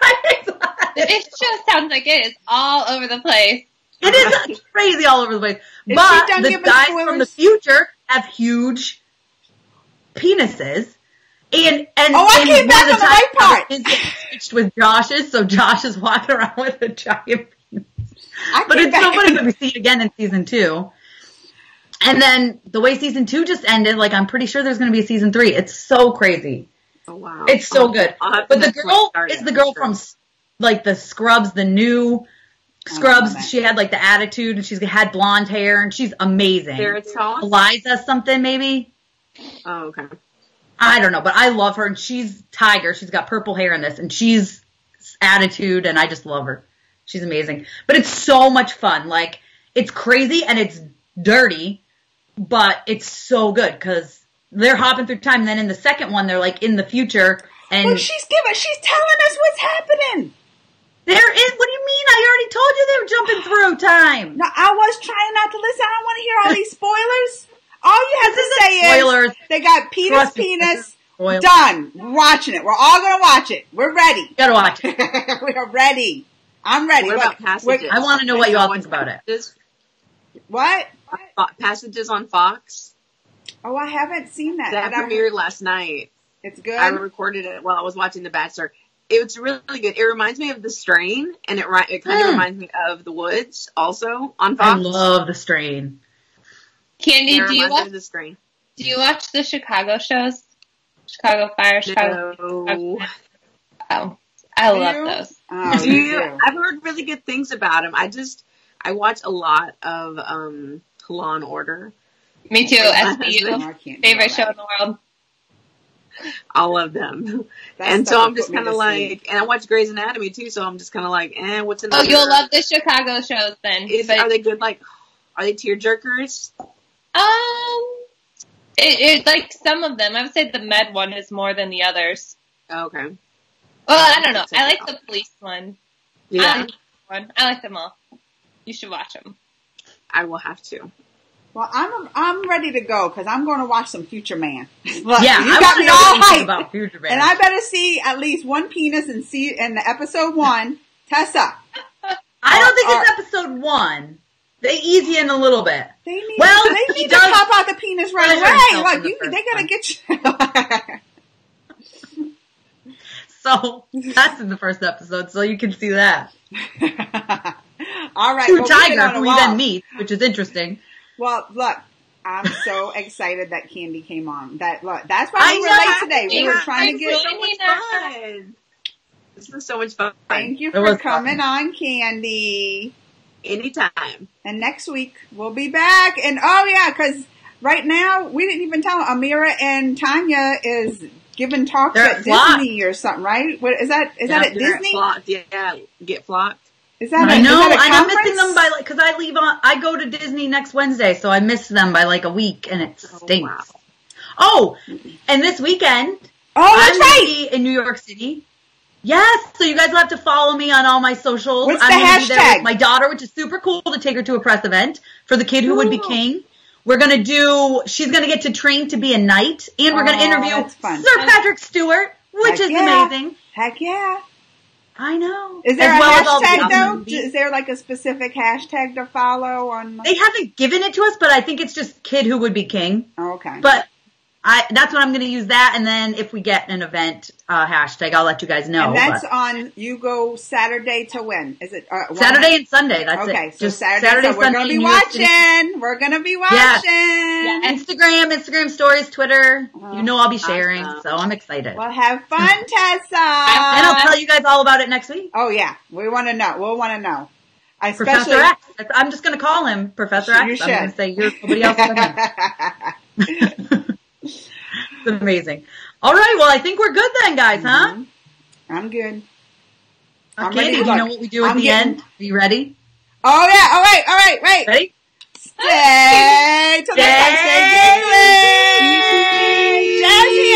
It just sounds like it is all over the place. It is crazy all over the place. But the guys from the future have huge penises. And I came back on the right part. It's with Josh's, so Josh is walking around with a giant penis. But it's so funny when we see it again in season 2. And then the way season 2 just ended, like I'm pretty sure there's going to be a season 3. It's so crazy. Oh wow! It's so good. But the girl is the girl from like the Scrubs, the new Scrubs. She had like the attitude, and she's had blonde hair, and she's amazing. Eliza something maybe. Oh okay. I don't know, but I love her, and she's Tiger. She's got purple hair in this, and she's attitude, and I just love her. She's amazing. But it's so much fun. Like, it's crazy, and it's dirty, but it's so good, because they're hopping through time, and then in the second one, they're, like, in the future, and... Well, she's telling us what's happening. What do you mean? I already told you they were jumping through time. No, I was trying not to listen. I don't want to hear all these spoilers. All you have to say is they got Peter's penis. Done. We're watching it. We're all going to watch it. We're ready. You gotta watch it. We are ready. I'm ready. What about Passages? I want to know what you all think about it. What? Passages on Fox. Oh, I haven't seen that. That premiered last night. It's good. I recorded it while I was watching The Bachelor. It's really good. It reminds me of The Strain, and it kind of reminds me of The Woods, also on Fox. I love The Strain. Candy, do you watch the Chicago shows? Chicago Fire, Chicago. No. Oh, I love those. Oh, I've heard really good things about them. I watch a lot of Law and Order. Me too. SVU, favorite show in the world. All of them. And so I'm just kind of like, and I watch Grey's Anatomy too, so I'm just kind of like, what's in the... Oh, you'll love the Chicago shows then. Are they good? Like, are they tearjerkers? It like some of them. I would say the med one is more than the others. Okay. Well, I don't know. I like the police one. Yeah. I like them all. You should watch them. I will have to. Well, I'm ready to go because I'm going to watch some Future Man. Look, Yeah, you I got want to me know all what you think hyped. about Future Man. And I better see at least one penis in the episode 1. Tessa. I don't think it's episode 1. They ease you in a little bit. They need he to does pop out the penis right pleasure away. himself in Look, the they first gotta get you. So that's in the first episode, so you can see that. All right. True Tiger, who he then meets, which is interesting. Well, look, I'm so excited that Candy came on. That's why we were late today. We were trying to get so much fun. This was so much fun. Thank you for coming on, Candy. Anytime. And next week we'll be back. And oh yeah, because right now we didn't even tell Amira and Tanya is giving talks at Disney or something, right? What is that? Is that at Disney? Yeah, get flocked. Is that? I know, and I'm missing them by because I go to Disney next Wednesday, so I miss them by like a week, and it stinks. Wow. Oh, and this weekend, I'm gonna be in New York City. Yes, so you guys will have to follow me on all my socials. What's I'm the gonna be there hashtag? with my daughter, which is super cool to take her to a press event for the kid who would be king. We're gonna she's gonna get to train to be a knight, and we're gonna interview Sir Patrick Stewart, which is amazing. Heck yeah. I know. Is there a hashtag though? Is there like a specific hashtag to follow on? They haven't given it to us, but I think it's just kid who would be king. Oh, okay. But that's what I'm going to use that, and then if we get an event hashtag, I'll let you guys know. And that's on, you go Saturday to when? Is it? Saturday and Sunday, that's okay, it. so Just Saturday, Sunday, we're going to be watching. We're going to be watching. Yeah. Instagram stories, Twitter. You know I'll be sharing, so I'm excited. Well, have fun, Tessa. And I'll tell you guys all about it next week. Oh, yeah. We want to know. We'll want to know. Professor X. I'm just going to call him Professor X. You should. I'm going to say you're nobody else but him. It's amazing. All right, well, I think we're good then, guys, huh? I'm good. I'm Candy, do you know what we do at the end? Are you ready? Oh, yeah. All right. Wait. Ready? Stay till the next time. Stay Geekly. Jazzy.